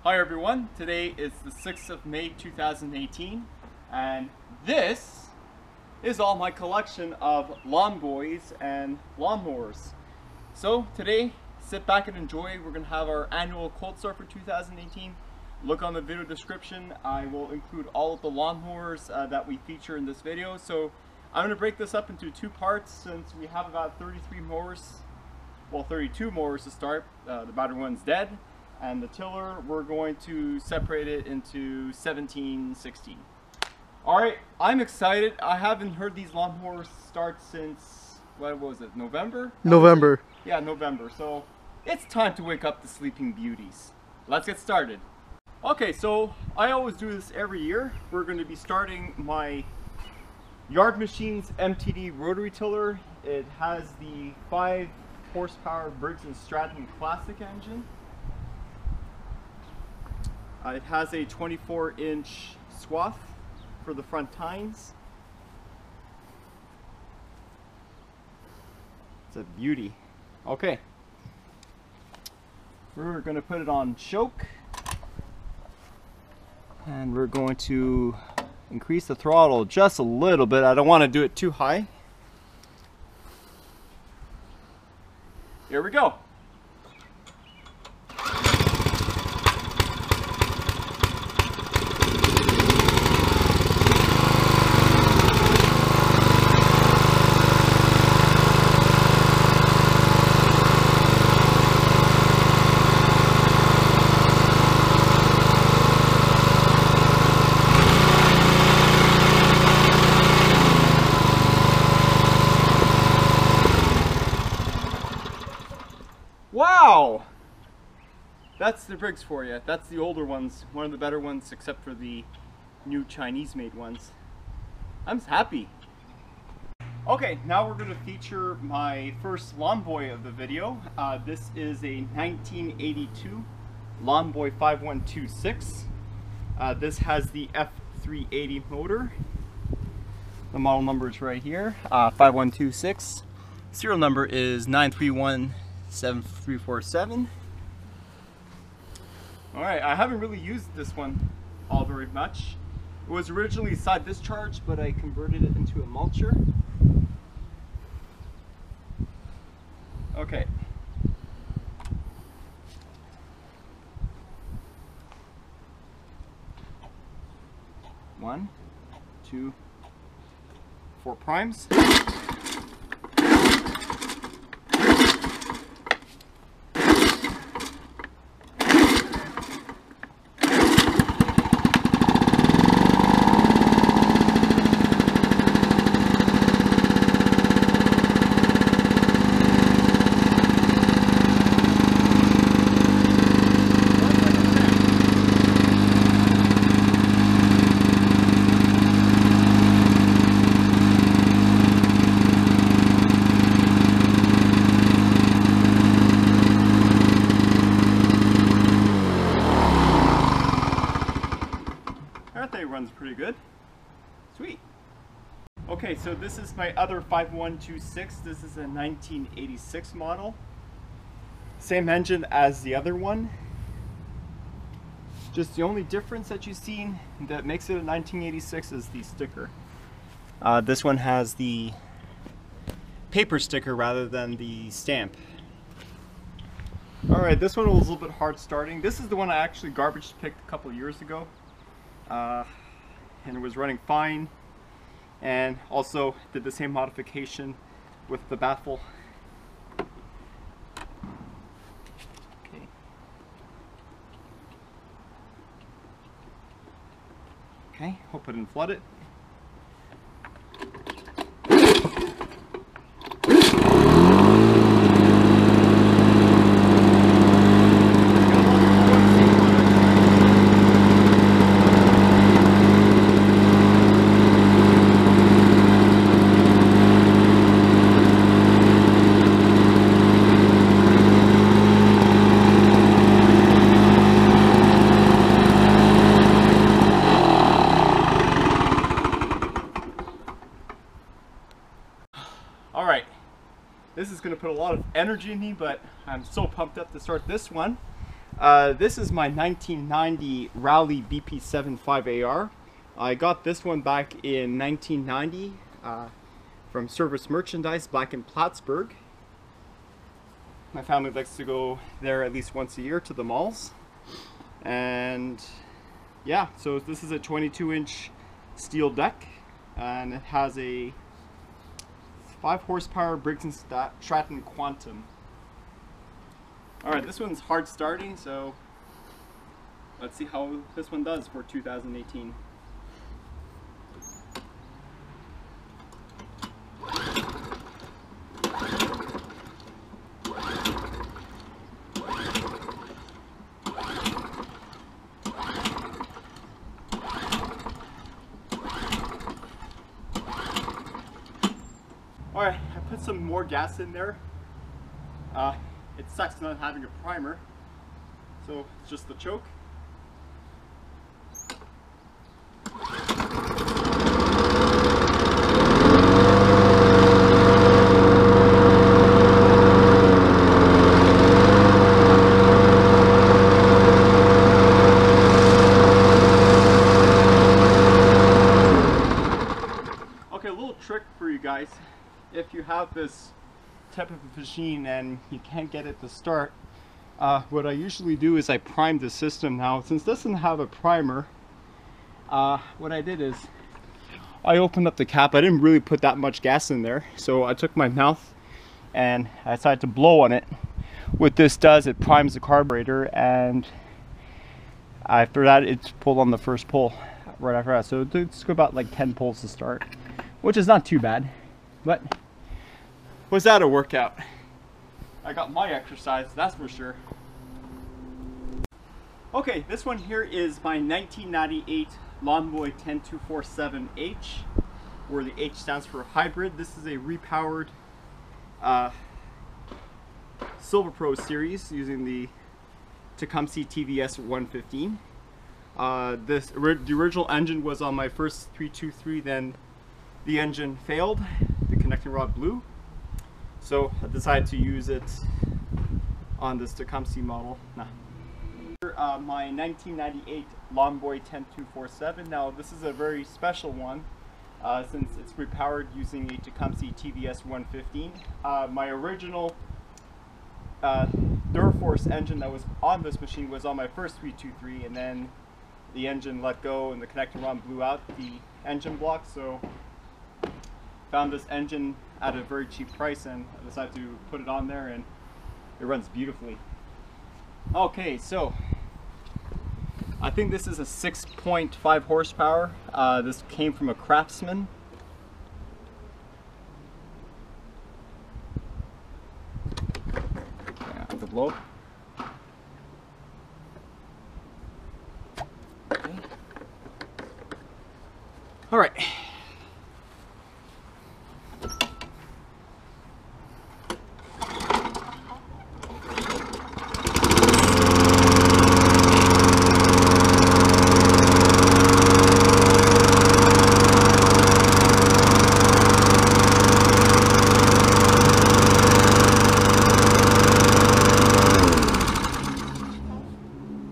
Hi everyone, today is the 6th of May 2018 and this is all my collection of lawn boys and lawnmowers. So today, sit back and enjoy. We're going to have our annual cold start for 2018. Look on the video description. I will include all of the lawnmowers that we feature in this video. So I'm going to break this up into two parts since we have about 33 mowers, well 32 mowers to start. The battery one's dead. And the tiller, we're going to separate it into 17, 16. Alright, I'm excited. I haven't heard these lawnmowers start since, what was it, November? November. Yeah, November. So it's time to wake up the sleeping beauties. Let's get started. Okay, so I always do this every year. We're going to be starting my Yard Machines MTD rotary tiller. It has the 5 horsepower Briggs and Stratton classic engine. It has a 24-inch swath for the front tines. It's a beauty. Okay, we're going to put it on choke and we're going to increase the throttle just a little bit. I don't want to do it too high. Here we go. Wow! That's the Briggs for you. That's the older ones, one of the better ones except for the new Chinese made ones. I'm happy. Okay, now we're going to feature my first lawn boy of the video. This is a 1982 Lawnboy 5126. This has the F380 motor. The model number is right here, 5126. Serial number is 9317347. Alright, I haven't really used this one all very much. It was originally side discharge, but I converted it into a mulcher. Okay. One, two, 4 primes. Runs pretty good. Sweet. Okay, so this is my other 5126. This is a 1986 model. Same engine as the other one. Just the only difference that you've seen that makes it a 1986 is the sticker. This one has the paper sticker rather than the stamp. Alright, this one was a little bit hard starting. This is the one I actually garbage picked a couple years ago. And it was running fine, and also did the same modification with the baffle. Okay. Okay, hope I didn't flood it. Alright, this is going to put a lot of energy in me, but I'm so pumped up to start this one. This is my 1990 Rally BP75AR. I got this one back in 1990 from Service Merchandise back in Plattsburgh. My family likes to go there at least once a year to the malls. And yeah, so this is a 22-inch steel deck, and it has a 5 horsepower Briggs and Stratton Quantum. Alright, this one's hard starting, so let's see how this one does for 2018. Alright, I put some more gas in there. It sucks not having a primer, so it's just the choke. Okay, a little trick for you guys. If you have this type of a machine and you can't get it to start, what I usually do is I prime the system. Now, since this doesn't have a primer, what I did is I opened up the cap. I didn't really put that much gas in there, so I took my mouth and I decided to blow on it. What this does, it primes the carburetor, and after that it's pulled on the first pull right after that. So it's about like 10 pulls to start, which is not too bad, but was that a workout? I got my exercise, that's for sure. Okay, this one here is my 1998 Lawnboy CM21EMRA, where the H stands for hybrid. This is a repowered Silver Pro series using the Tecumseh TVS 115. The original engine was on my first 323, then the engine failed, the connecting rod blew. So I decided to use it on this Tecumseh model. My 1998 Lawnboy CM21EMRA. Now this is a very special one since it's repowered using a Tecumseh TVS 115. My original Durforce engine that was on this machine was on my first 323, and then the engine let go and the connecting rod blew out the engine block. So found this engine at a very cheap price and I decided to put it on there, and it runs beautifully. Okay, so I think this is a 6.5 horsepower. This came from a Craftsman. The blow. Okay. All right.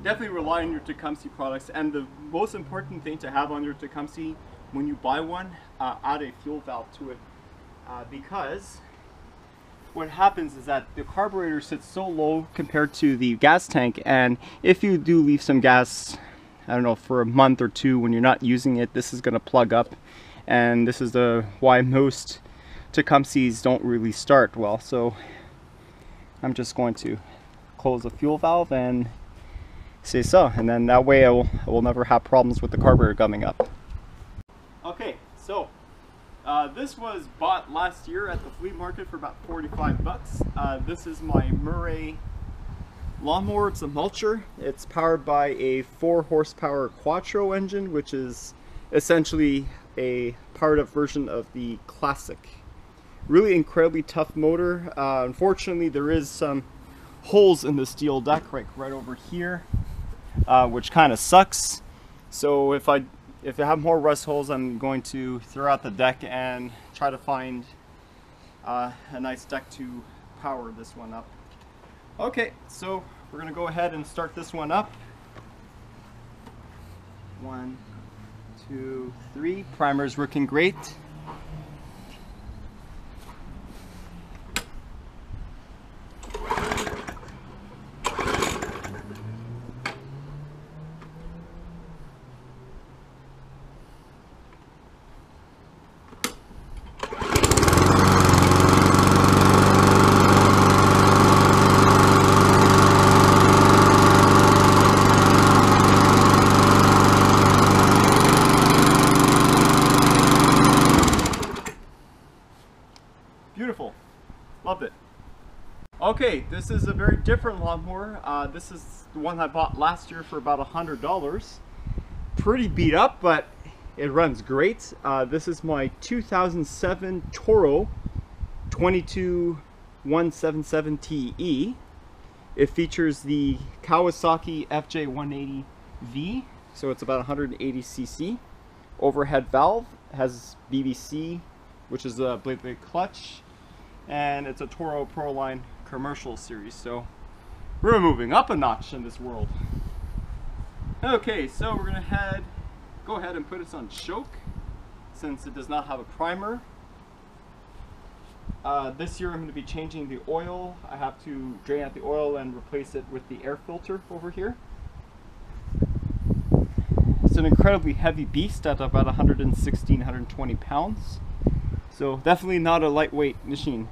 Definitely rely on your Tecumseh products, and the most important thing to have on your Tecumseh when you buy one, add a fuel valve to it, because what happens is that the carburetor sits so low compared to the gas tank, and if you do leave some gas, I don't know, for a month or two when you're not using it, this is going to plug up, and this is why most Tecumsehs don't really start well. So I'm just going to close the fuel valve and say so, and then that way I will never have problems with the carburetor coming up. Okay, so this was bought last year at the flea market for about 45 bucks. This is my Murray lawnmower. It's a mulcher. It's powered by a 4 horsepower Quattro engine, which is essentially a powered up version of the Classic. Really incredibly tough motor. Unfortunately, there is some holes in the steel deck right over here, which kind of sucks. So if I have more rust holes, I'm going to throw out the deck and try to find a nice deck to power this one up. Okay, so we're gonna go ahead and start this one up. 1, 2, 3. Primer's working great. Beautiful. Loved it. Okay, this is a very different lawnmower. This is the one I bought last year for about $100. Pretty beat up, but it runs great. This is my 2007 Toro 22177TE. It features the Kawasaki FJ180V, so it's about 180cc. Overhead valve, has BBC, which is a blade clutch, and it's a Toro Pro Line commercial series, so we're moving up a notch in this world. Okay, so we're gonna go ahead and put this on choke since it does not have a primer. This year I'm going to be changing the oil. I have to drain out the oil and replace it with the air filter over here. It's an incredibly heavy beast at about 116, 120 pounds. So definitely not a lightweight machine.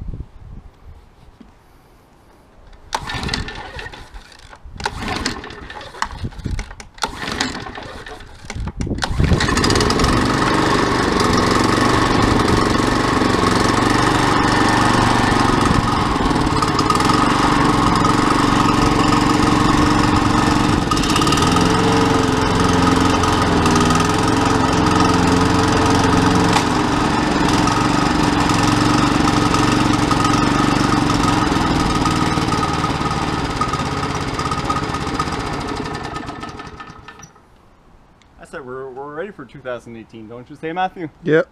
We're ready for 2018, don't you say, Matthew? Yep.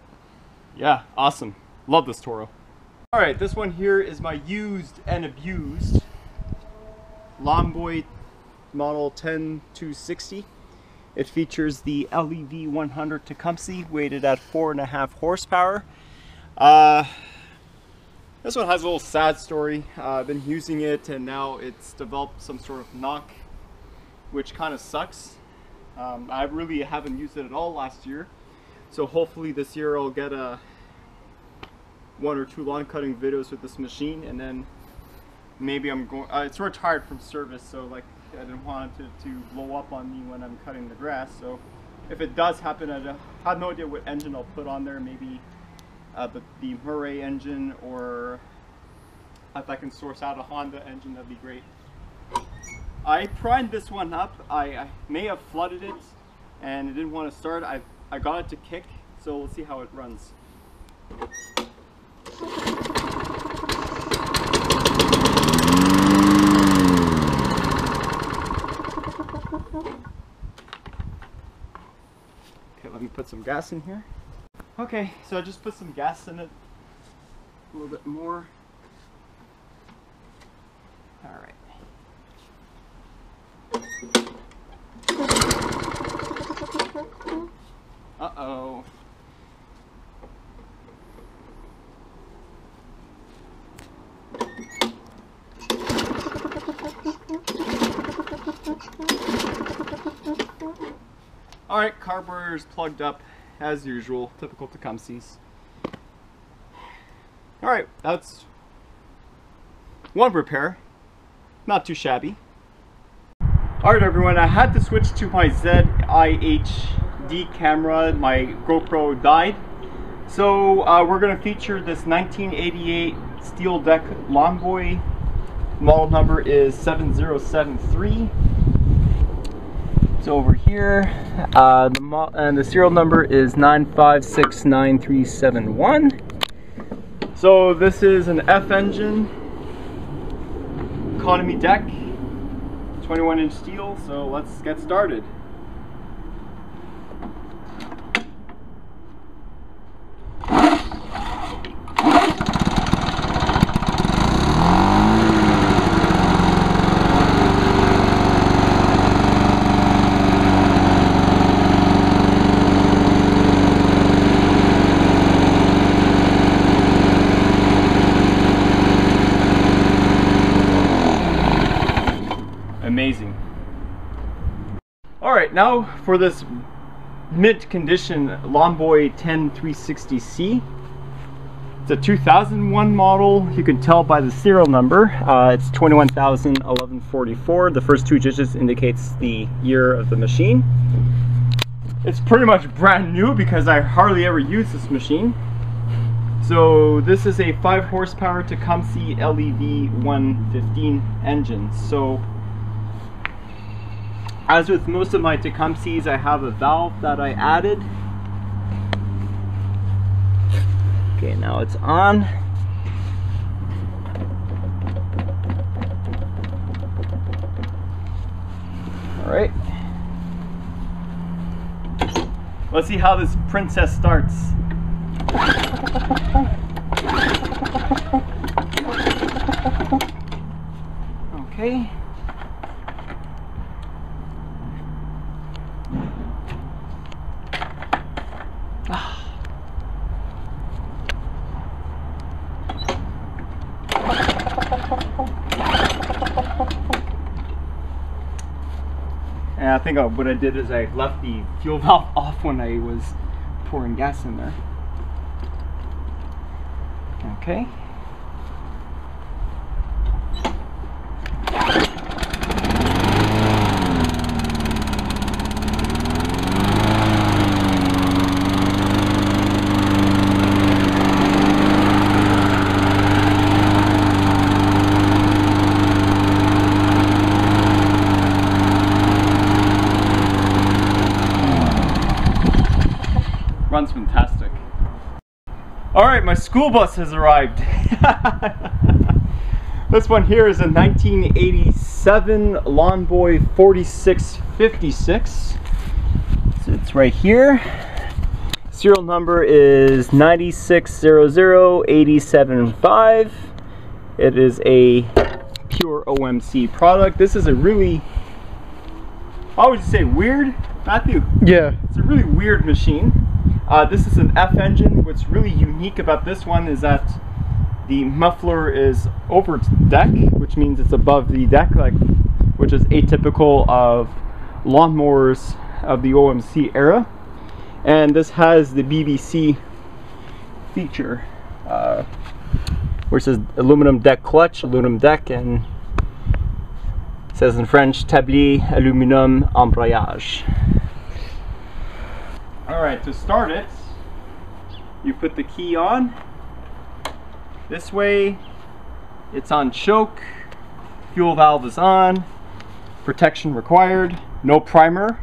Yeah, awesome. Love this Toro. Alright, this one here is my used and abused Lawnboy model 10260. It features the LEV 100 Tecumseh, weighted at 4.5 horsepower. This one has a little sad story. I've been using it and now it's developed some sort of knock, which kind of sucks. I really haven't used it at all last year, so hopefully this year I'll get 1 or 2 lawn cutting videos with this machine, and then maybe I'm going. It's retired from service, so like I didn't want it to blow up on me when I'm cutting the grass. So if it does happen, I have no idea what engine I'll put on there. Maybe the Murray engine, or if I can source out a Honda engine, that'd be great. I primed this one up. I may have flooded it and it didn't want to start. I got it to kick, so we'll see how it runs. Okay, let me put some gas in here. Okay, so I just put some gas in it, a little bit more. All right. Uh-oh. Alright, carburetor is plugged up as usual, typical Tecumsehs. Alright, that's one repair. Not too shabby. Alright everyone, I had to switch to my ZIHD camera. My GoPro died. So we're going to feature this 1988 steel deck Lawnboy. Model number is 7073. It's over here. And the serial number is 9569371. So this is an F engine, economy deck, 21-inch steel, so let's get started. Alright, now for this mint condition Lawnboy 10360C. It's a 2001 model. You can tell by the serial number. It's 21,1144. The first two digits indicates the year of the machine. It's pretty much brand new because I hardly ever use this machine. So this is a 5 horsepower Tecumseh LEV 115 engine. So as with most of my Tecumsehs, I have a valve that I added. Okay, now it's on. All right. Let's see how this princess starts. Okay. And I think what I did is I left the fuel valve off when I was pouring gas in there. Okay. Runs fantastic. Alright, my school bus has arrived. This one here is a 1987 Lawnboy 4656. So it's right here. Serial number is 9600875. It is a pure OMC product. This is a really, how would you say, weird, Matthew? Yeah. It's a really weird machine. This is an F engine. What's really unique about this one is that the muffler is over deck, which means it's above the deck, which is atypical of lawnmowers of the OMC era. And this has the BBC feature, where it says aluminum deck clutch, aluminum deck, and it says in French, tablier aluminum embrayage. Alright, to start it, you put the key on. This way, it's on choke, fuel valve is on, protection required, no primer.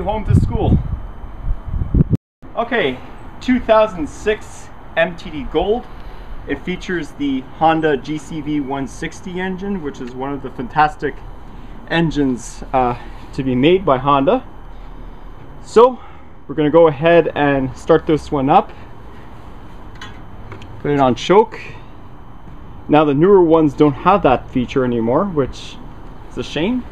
Home to school. Okay, 2006 MTD Gold. It features the Honda GCV 160 engine, which is one of the fantastic engines to be made by Honda. So we're going to go ahead and start this one up. Put it on choke. Now the newer ones don't have that feature anymore, which is a shame.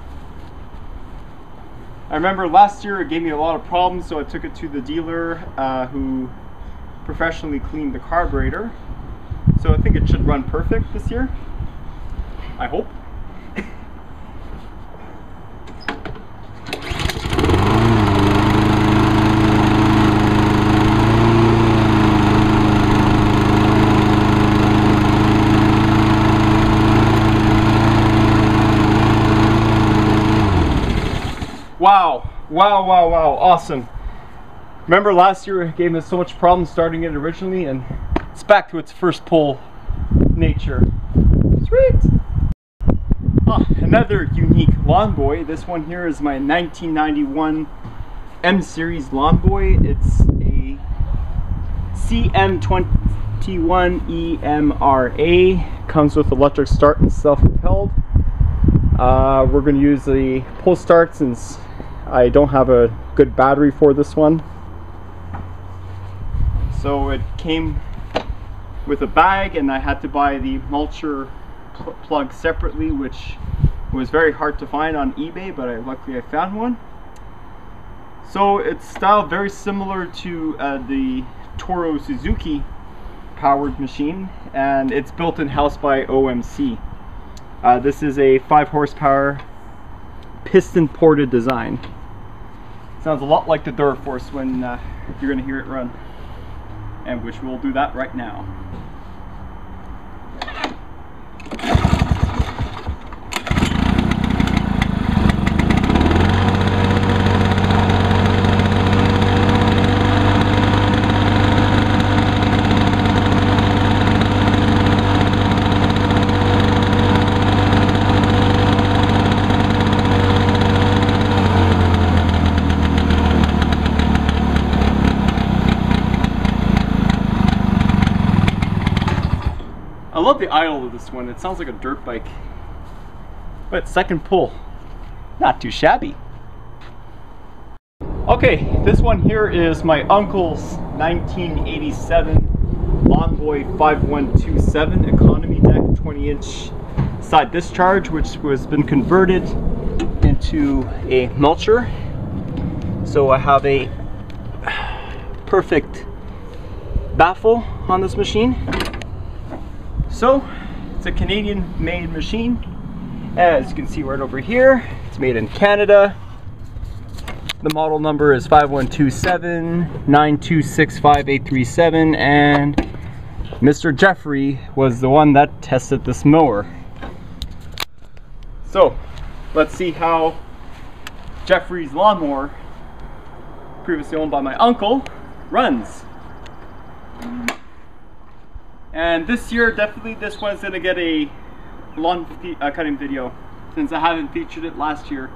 I remember last year it gave me a lot of problems, so I took it to the dealer who professionally cleaned the carburetor. So I think it should run perfect this year. I hope. Wow, wow, wow, wow, awesome. Remember last year it gave us so much problems starting it originally, and it's back to its first pull nature. Sweet! Another unique Lawnboy. This one here is my 1991 M Series Lawnboy. It's a CM21EMRA. Comes with electric start and self-propelled. We're going to use the pull start since I don't have a good battery for this one. So it came with a bag, and I had to buy the mulcher plug separately, which was very hard to find on eBay, but luckily I found one. So it's styled very similar to the Toro Suzuki powered machine, and it's built in-house by OMC. This is a 5 horsepower piston ported design. Sounds a lot like the Durforce when you're going to hear it run, and which we'll do that right now. I love the idle of this one. It sounds like a dirt bike. But second pull, not too shabby. Okay, this one here is my uncle's 1987 Lawnboy 5127 economy deck 20-inch side discharge, which was been converted into a mulcher. So I have a perfect baffle on this machine. So it's a Canadian made machine. As you can see right over here, it's made in Canada. The model number is 5127-9265837, and Mr. Jeffrey was the one that tested this mower. So let's see how Jeffrey's lawnmower, previously owned by my uncle, runs. And this year, definitely this one's gonna get a lawn cutting video, since I haven't featured it last year.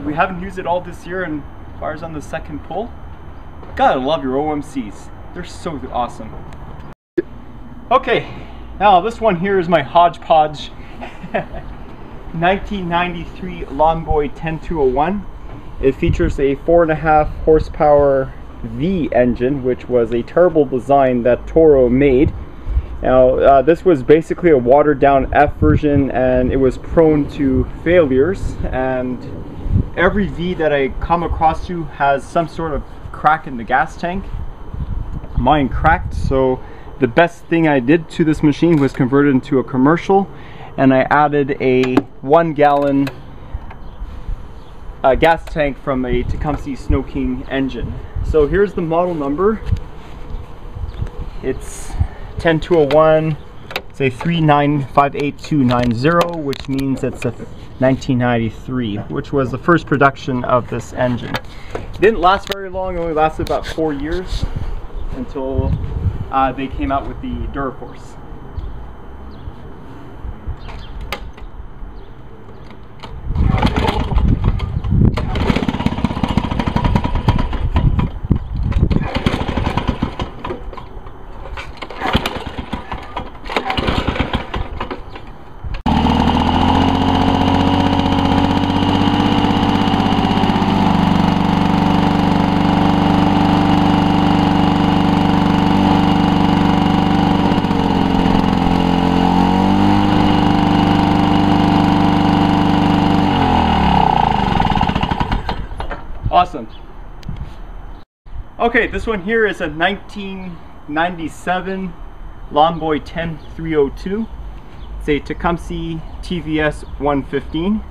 We haven't used it all this year, and fires on the second pull. Gotta love your OMCs. They're so awesome. Okay, now this one here is my hodgepodge 1993 Lawnboy 10201. It features a 4.5 horsepower V engine, which was a terrible design that Toro made. Now, this was basically a watered down F version, and it was prone to failures, and every V that I come across to has some sort of crack in the gas tank. Mine cracked, so the best thing I did to this machine was convert it into a commercial, and I added a 1 gallon gas tank from a Tecumseh Snow King engine. So here's the model number. It's 10201. It's a 3958290, which means it's a 1993, which was the first production of this engine. It didn't last very long. It only lasted about 4 years until they came out with the Durforce. Okay, this one here is a 1997 Lawnboy 10302. It's a Tecumseh TVS 115.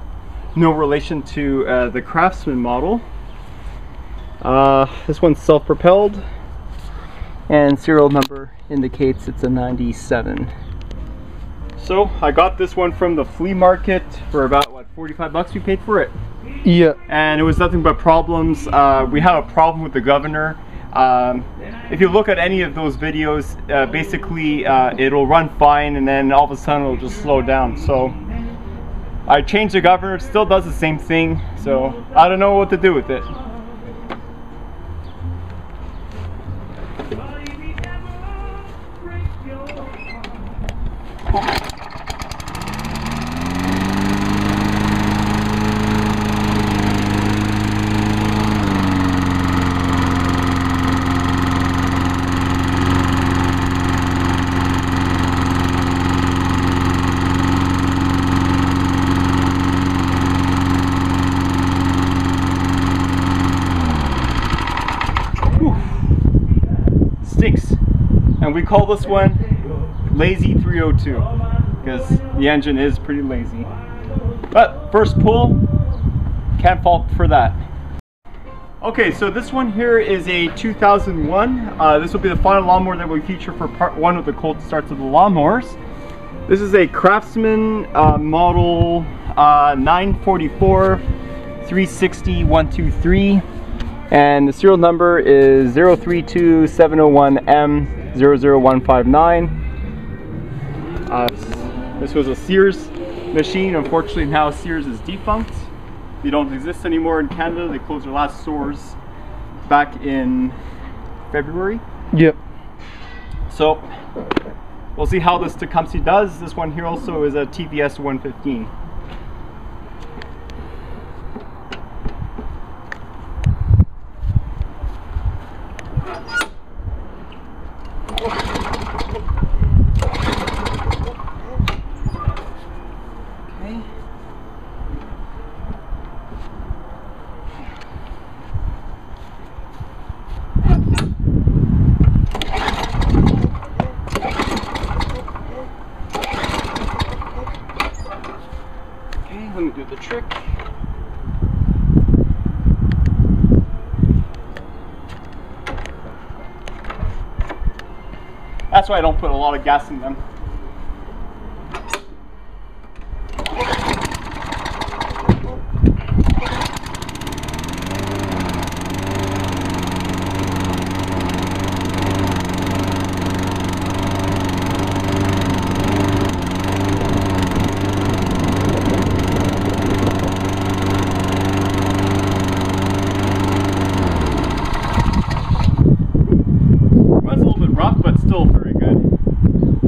No relation to the Craftsman model. This one's self-propelled, and serial number indicates it's a 97. So I got this one from the flea market for about, what, 45 bucks we paid for it? Yeah. And it was nothing but problems. We had a problem with the governor. If you look at any of those videos, basically it'll run fine and then all of a sudden it'll just slow down. So I changed the governor, it still does the same thing. So I don't know what to do with it. Stinks, and we call this one Lazy 302 because the engine is pretty lazy. But first pull, can't fault for that. Okay, so this one here is a 2001. This will be the final lawnmower that we feature for part one of the cold starts of the lawnmowers. This is a Craftsman model 944 360 123. And the serial number is 032701M00159. This was a Sears machine. Unfortunately now Sears is defunct. They don't exist anymore in Canada. They closed their last stores back in February. Yep. So we'll see how this Tecumseh does. This one here also is a TVS 115. Let me do the trick. That's why I don't put a lot of gas in them.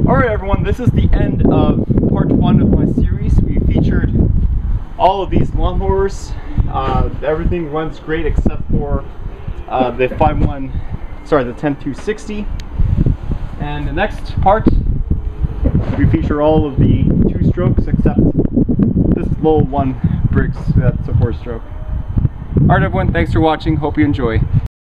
Alright everyone, this is the end of part one of my series. We featured all of these lawnmowers. Everything runs great except for the 10260. And the next part, we feature all of the 2-strokes except this little one Briggs, that's a 4-stroke. Alright everyone, thanks for watching, hope you enjoy.